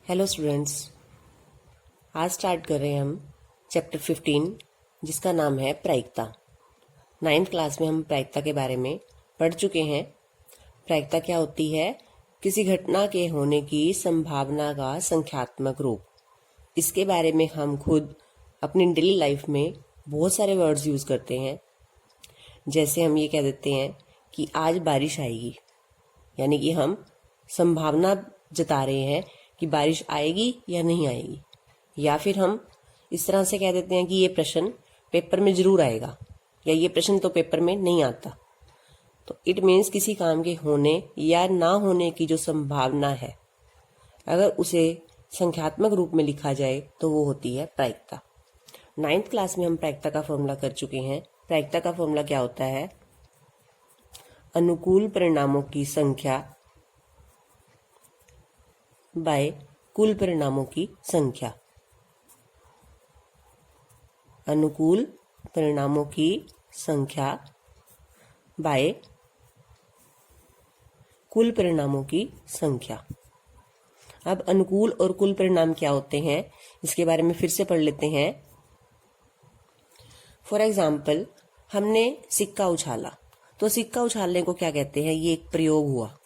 Hello students, आज start कर रहे हैं हम चैप्टर 15 जिसका नाम है प्रायिकता। 9th क्लास में हम प्रायिकता के बारे में पढ़ चुके हैं। प्रायिकता क्या होती है? किसी घटना के होने की संभावना का संख्यात्मक रूप। इसके बारे में हम खुद अपनी डेली लाइफ में बहुत सारे वर्ड्स यूज करते हैं। जैसे हम ये कह देते हैं कि आज बारिश आएगी, यानी कि हम संभावना जता रहे हैं कि बारिश आएगी या नहीं आएगी। या फिर हम इस तरह से कह देते हैं कि ये प्रश्न पेपर में जरूर आएगा या ये प्रश्न तो पेपर में नहीं आता। तो इट मीन्स किसी काम के होने या ना होने की जो संभावना है, अगर उसे संख्यात्मक रूप में लिखा जाए तो वो होती है प्रायिकता। 9th क्लास में हम प्रायिकता का फॉर्मूला कर चुके हैं। प्रायिकता का फॉर्मूला क्या होता है? अनुकूल परिणामों की संख्या बाय कुल परिणामों की संख्या। अनुकूल परिणामों की संख्या बाय कुल परिणामों की संख्या। अब अनुकूल और कुल परिणाम क्या होते हैं, इसके बारे में फिर से पढ़ लेते हैं। फॉर एग्जाम्पल, हमने सिक्का उछाला, तो सिक्का उछालने को क्या कहते हैं? ये एक प्रयोग हुआ,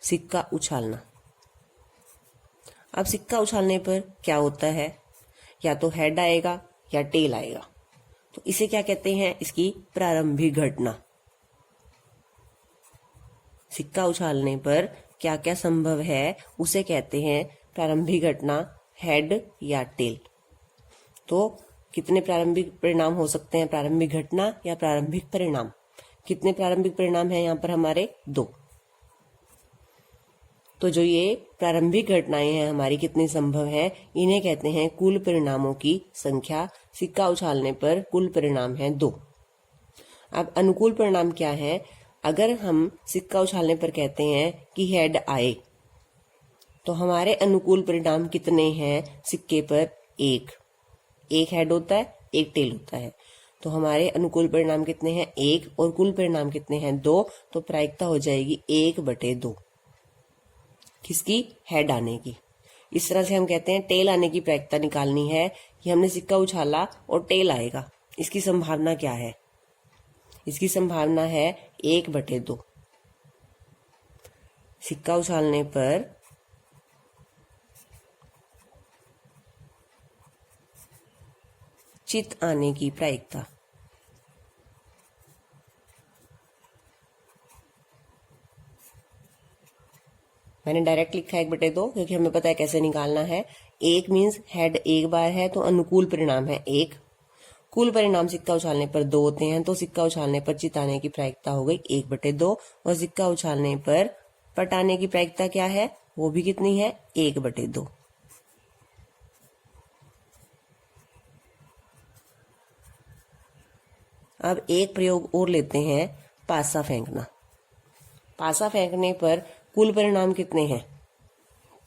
सिक्का उछालना। अब सिक्का उछालने पर क्या होता है? या तो हेड आएगा या टेल आएगा। तो इसे क्या कहते हैं? इसकी प्रारंभिक घटना। सिक्का उछालने पर क्या क्या संभव है उसे कहते हैं प्रारंभिक घटना, हेड या टेल। तो कितने प्रारंभिक परिणाम हो सकते हैं? प्रारंभिक घटना या प्रारंभिक परिणाम। कितने प्रारंभिक परिणाम हैं यहाँ पर हमारे? 2। तो जो ये प्रारंभिक घटनाएं हैं हमारी कितनी संभव है, इन्हें कहते हैं कुल परिणामों की संख्या। सिक्का उछालने पर कुल परिणाम है 2। अब अनुकूल परिणाम क्या है? अगर हम सिक्का उछालने पर कहते हैं कि हेड आए, तो हमारे अनुकूल परिणाम कितने हैं सिक्के पर? 1 हेड होता है, 1 टेल होता है। तो हमारे अनुकूल परिणाम कितने हैं? 1, और कुल परिणाम कितने हैं? 2। तो प्रायिकता हो जाएगी 1/2। किसकी? हेड आने की। इस तरह से हम कहते हैं टेल आने की प्रायिकता निकालनी है कि हमने सिक्का उछाला और टेल आएगा। इसकी संभावना क्या है? इसकी संभावना है 1/2। सिक्का उछालने पर चित आने की प्रायिकता। मैंने डायरेक्ट लिखा है 1/2 क्योंकि हमें पता है कैसे निकालना है। 1 मीन्स हेड एक बार है तो अनुकूल परिणाम है 1। कुल परिणाम सिक्का उछालने पर 2 होते हैं, तो सिक्का उछालने पर चिताने की प्रायिकता हो गई 1/2। और सिक्का उछालने पर पटाने की प्रायिकता क्या है? वो भी कितनी है? 1/2। अब एक प्रयोग और लेते हैं, पासा फेंकना। पासा फेंकने पर कुल परिणाम कितने हैं?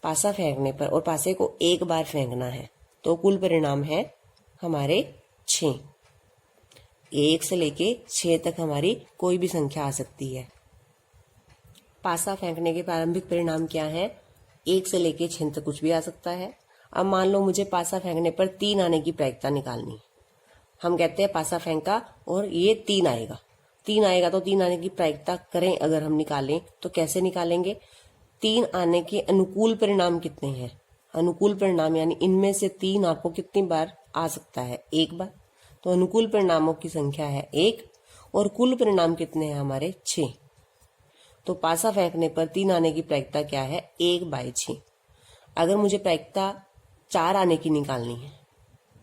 पासा फेंकने पर, और पासे को एक बार फेंकना है, तो कुल परिणाम है हमारे 6। 1 से लेके 6 तक हमारी कोई भी संख्या आ सकती है। पासा फेंकने के प्रारंभिक परिणाम क्या है? 1 से लेके 6 तक कुछ भी आ सकता है। अब मान लो मुझे पासा फेंकने पर 3 आने की प्रायिकता निकालनी। हम कहते हैं पासा फेंका और ये 3 आएगा। 3 आएगा तो 3 आने की प्रायिकता करें अगर हम निकालें तो कैसे निकालेंगे? 3 आने के अनुकूल परिणाम कितने हैं? अनुकूल परिणाम यानी इनमें से 3 आपको कितनी बार आ सकता है? 1 बार। तो अनुकूल परिणामों की संख्या है 1, और कुल परिणाम कितने हैं हमारे? 6। तो पासा फेंकने पर 3 आने की प्रायिकता क्या है? 1/6। अगर मुझे प्रायिकता 4 आने की निकालनी है,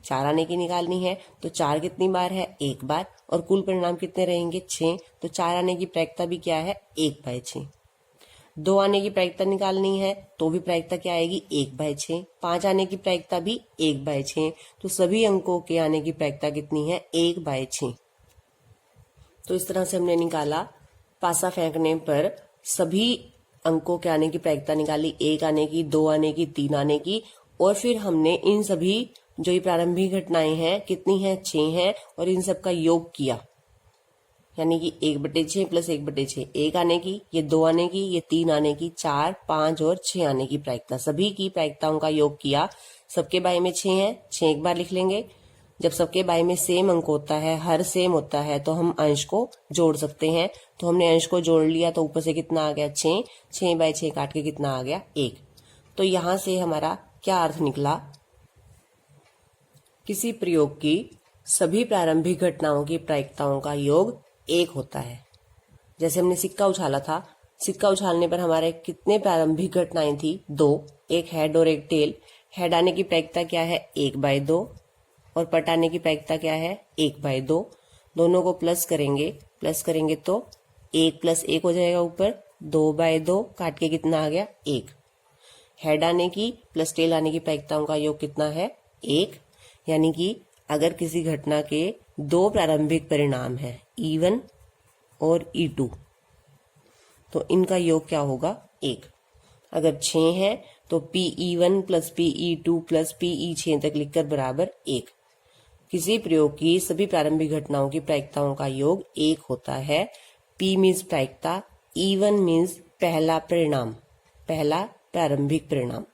4 आने की निकालनी है, तो 4 कितनी बार है? 1 बार। और कुल परिणाम कितने रहेंगे? 6। तो 4 आने की प्रायिकता भी क्या है? 1/6। 2 आने की प्रायिकता निकालनी है तो भी प्रायिकता क्या आएगी? 1/6। 5 आने की प्रायिकता भी 1/6। तो सभी अंकों के आने की प्रायिकता कितनी है? 1/6। तो इस तरह से हमने निकाला पासा फेंकने पर सभी अंकों के आने की प्रायिकता निकाली, 1 आने की, 2 आने की, 3 आने की। और फिर हमने इन सभी जो ये प्रारंभिक घटनाएं हैं कितनी हैं? 6 हैं, और इन सब का योग किया। यानी कि 1/6 प्लस 1/6, 1 आने की, ये 2 आने की, ये 3 आने की, 4, 5 और 6 आने की प्रायिकता। सभी की प्रायिकताओं का योग किया, सबके बाई में 6 है, 6 एक बार लिख लेंगे। जब सबके बाई में सेम अंक होता है, हर सेम होता है, तो हम अंश को जोड़ सकते हैं। तो हमने अंश को जोड़ लिया, तो ऊपर से कितना आ गया 6, 6/6 काट के कितना आ गया 1। तो यहां से हमारा क्या अर्थ निकला, किसी प्रयोग की सभी प्रारंभिक घटनाओं की प्रायिकताओं का योग 1 होता है। जैसे हमने सिक्का उछाला था, सिक्का उछालने पर हमारे कितने प्रारंभिक घटनाएं थी, 2, एक हेड और एक टेल। हेड आने की प्रायिकता क्या है 1/2 और पट आने की प्रायिकता क्या है 1/2। दोनों को प्लस करेंगे तो 1 + 1 हो जाएगा ऊपर, 2/2 काट के कितना आ गया 1। हेड आने की प्लस टेल आने की प्रायिकताओं का योग कितना है 1। यानी कि अगर किसी घटना के 2 प्रारंभिक परिणाम है E1 और E2, तो इनका योग क्या होगा 1। अगर 6 है तो PE1 + PE2 + PE6 तक लिखकर बराबर 1। किसी प्रयोग की सभी प्रारंभिक घटनाओं की प्रायिकताओं का योग 1 होता है। P मीन्स प्रायिकता, E1 मीन्स पहला परिणाम, पहला प्रारंभिक परिणाम,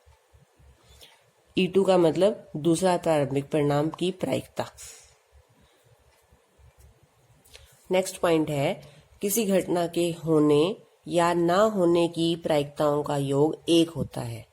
E2 का मतलब दूसरा प्रारंभिक परिणाम की प्रायिकता। नेक्स्ट पॉइंट है, किसी घटना के होने या ना होने की प्रायिकताओं का योग 1 होता है।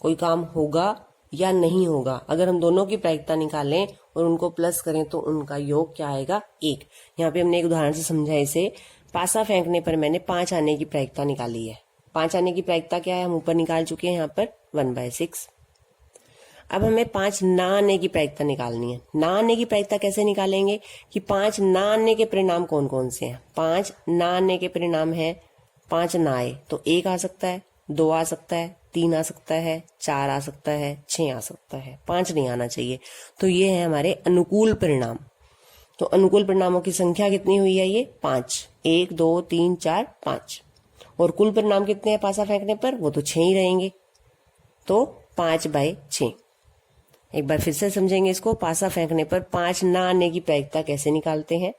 कोई काम होगा या नहीं होगा, अगर हम दोनों की प्रायिकता निकालें और उनको प्लस करें तो उनका योग क्या आएगा 1। यहाँ पे हमने एक उदाहरण से समझा इसे। पासा फेंकने पर मैंने 5 आने की प्रायिकता निकाली है। 5 आने की प्रायिकता क्या है, हम ऊपर निकाल चुके हैं यहाँ पर 1/6। अब हमें 5 ना आने की प्रायिकता निकालनी है। ना आने की प्रायिकता कैसे निकालेंगे कि 5 ना आने के परिणाम कौन कौन से हैं। 5 ना आने के परिणाम है, 5 ना आए तो 1 आ सकता है, 2 आ सकता है, 3 आ सकता है, 4 आ सकता है, 6 आ सकता है, 5 नहीं आना चाहिए। तो ये है हमारे अनुकूल परिणाम। तो अनुकूल परिणामों की संख्या कितनी हुई है, ये 5, 1 2 3 4 5। और कुल परिणाम कितने हैं पासा फेंकने पर, वो तो 6 ही रहेंगे। तो 5/6। एक बार फिर से समझेंगे इसको। पासा फेंकने पर 5 ना आने की प्रायिकता कैसे निकालते हैं।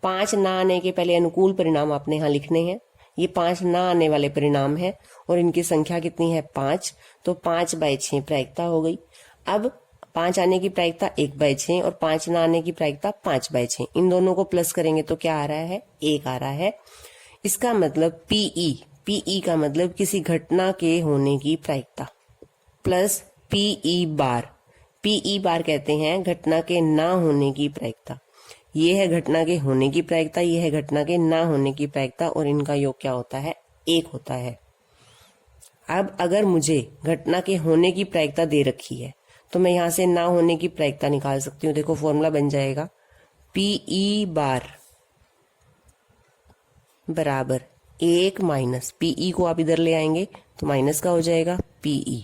5 ना आने के पहले अनुकूल परिणाम आपने यहाँ लिखने हैं। ये 5 ना आने वाले परिणाम है और इनकी संख्या कितनी है 5, तो 5/6 प्रायिकता हो गई। अब 5 आने की प्रायिकता 1/6 और 5 ना आने की प्रायिकता 5/6, इन दोनों को प्लस करेंगे तो क्या आ रहा है 1 आ रहा है। इसका मतलब पीई का मतलब किसी घटना के होने की प्रायिकता, प्लस पीई बार कहते हैं घटना के ना होने की प्रायिकता। ये है घटना के होने की प्रायिकता, ये है घटना के ना होने की प्रायिकता, और इनका योग क्या होता है 1 होता है। अब अगर मुझे घटना के होने की प्रायिकता दे रखी है तो मैं यहां से ना होने की प्रायिकता निकाल सकती हूँ। देखो फॉर्मूला बन जाएगा पीई बार बराबर 1 माइनस पीई को आप इधर ले आएंगे तो माइनस का हो जाएगा पीई।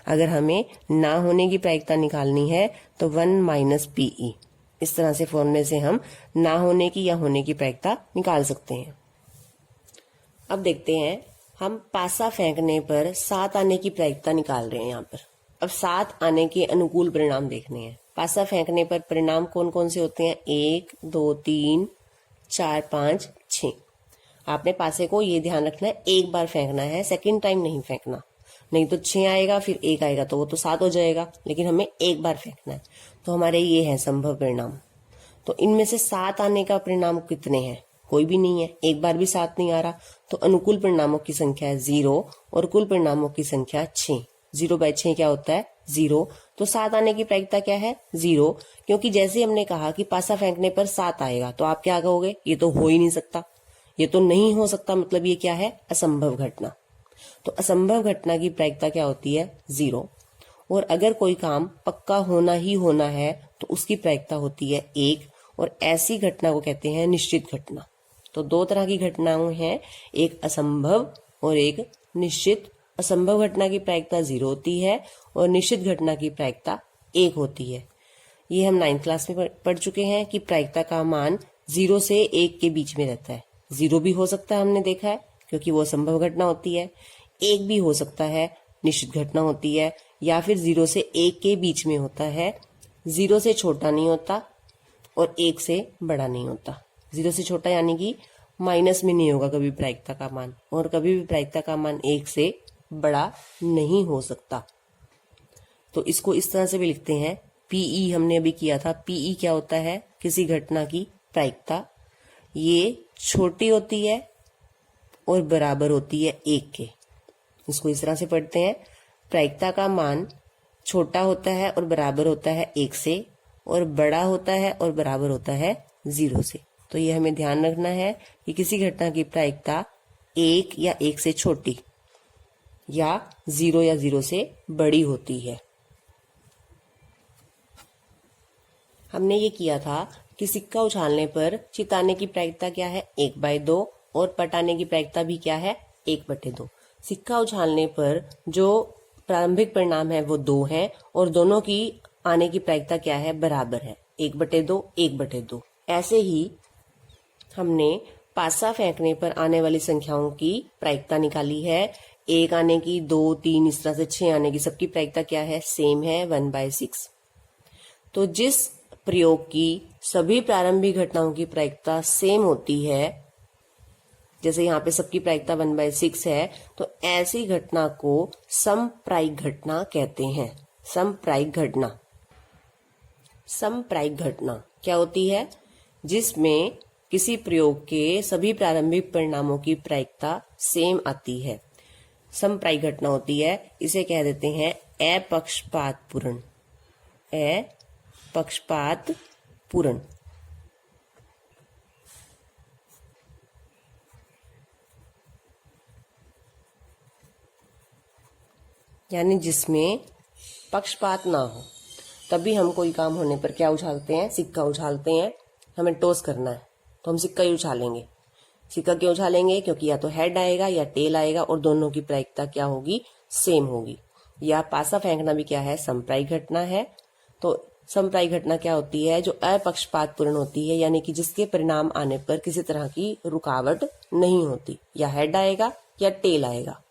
अगर हमें ना होने की प्रायिकता निकालनी है तो 1 - पीई। इस तरह से फॉर्मूले से हम ना होने की या होने की प्रायिकता निकाल सकते हैं। अब देखते हैं, हम पासा फेंकने पर 7 आने की प्रायिकता निकाल रहे हैं यहाँ पर। अब 7 आने के अनुकूल परिणाम देखने हैं। पासा फेंकने पर परिणाम कौन कौन से होते हैं 1 2 3 4 5 6। आपने पासे को ये ध्यान रखना है, एक बार फेंकना है, सेकंड टाइम नहीं फेंकना, नहीं तो 6 आएगा फिर 1 आएगा तो वो तो 7 हो जाएगा, लेकिन हमें एक बार फेंकना है। तो हमारे ये है संभव परिणाम। तो इनमें से 7 आने का परिणाम कितने हैं, कोई भी नहीं है, एक बार भी 7 नहीं आ रहा। तो अनुकूल परिणामों की संख्या है 0 और कुल परिणामों की संख्या 6। 0/6 क्या होता है 0। तो 7 आने की प्रायिकता क्या है 0, क्योंकि जैसे हमने कहा कि पासा फेंकने पर 7 आएगा, तो आप क्या कहोगे ये तो हो ही नहीं सकता, ये तो नहीं हो सकता, मतलब ये क्या है असंभव घटना। तो असंभव घटना की प्रायिकता क्या होती है 0। और अगर कोई काम पक्का होना ही होना है तो उसकी प्रायिकता होती है 1, और ऐसी घटना को कहते हैं निश्चित घटना। तो 2 तरह की घटनाएं हैं, एक असंभव और एक निश्चित। असंभव घटना की प्रायिकता 0 होती है और निश्चित घटना की प्रायिकता 1 होती है। ये हम 9th क्लास में पढ़ चुके हैं कि प्रायिकता का मान 0 से 1 के बीच में रहता है। 0 भी हो सकता है, हमने देखा है, क्योंकि वो असंभव घटना होती है। 1 भी हो सकता है, निश्चित घटना होती है, या फिर 0 से 1 के बीच में होता है। 0 से छोटा नहीं होता और 1 से बड़ा नहीं होता। 0 से छोटा यानी कि माइनस में नहीं होगा कभी प्रायिकता का मान, और कभी भी प्रायिकता का मान 1 से बड़ा नहीं हो सकता। तो इसको इस तरह से भी लिखते हैं, पीई हमने अभी किया था। पीई क्या होता है? किसी घटना की प्रायिकता, ये छोटी होती है और बराबर होती है 1 के। इसको इस तरह से पढ़ते हैं, प्रायिकता का मान छोटा होता है और बराबर होता है 1 से, और बड़ा होता है और बराबर होता है 0 से। तो ये हमें ध्यान रखना है कि किसी घटना की प्रायिकता 1 या 1 से छोटी या 0 या 0 से बड़ी होती है। हमने ये किया था कि सिक्का उछालने पर चिताने की प्रायिकता क्या है? 1/2, और पटाने की प्रायिकता भी क्या है? 1/2। सिक्का उछालने पर जो प्रारंभिक परिणाम है वो 2 है, और दोनों की आने की प्रायिकता क्या है? बराबर है, 1/2 1/2। ऐसे ही हमने पासा फेंकने पर आने वाली संख्याओं की प्रायिकता निकाली है। 1 आने की, 2, 3, इस तरह से 6 आने की, सबकी प्रायिकता क्या है? सेम है, 1/6। तो जिस प्रयोग की सभी प्रारंभिक घटनाओं की प्रायिकता सेम होती है, जैसे यहाँ पे सबकी प्रायिकता 1/6 है, तो ऐसी घटना को समप्रायिक घटना कहते हैं। समप्रायिक घटना, समप्रायिक घटना क्या होती है? जिसमें किसी प्रयोग के सभी प्रारंभिक परिणामों की प्रायिकता सेम आती है, समप्रायिक घटना होती है। इसे कह देते हैं अपक्षपातपूर्ण, अपक्षपातपूर्ण। यानी जिसमें पक्षपात ना हो। तभी हम कोई काम होने पर क्या उछालते हैं? सिक्का उछालते हैं। हमें टॉस करना है तो हम सिक्का ही उछालेंगे। सिक्का क्यों उछालेंगे? क्योंकि या तो हेड आएगा या टेल आएगा, और दोनों की प्रायिकता क्या होगी? सेम होगी। या पासा फेंकना भी क्या है? समप्रायिक घटना है। तो समप्रायिक घटना क्या होती है? जो अपक्षपातपूर्ण होती है, यानी कि जिसके परिणाम आने पर किसी तरह की रुकावट नहीं होती। या हेड आएगा या टेल आएगा।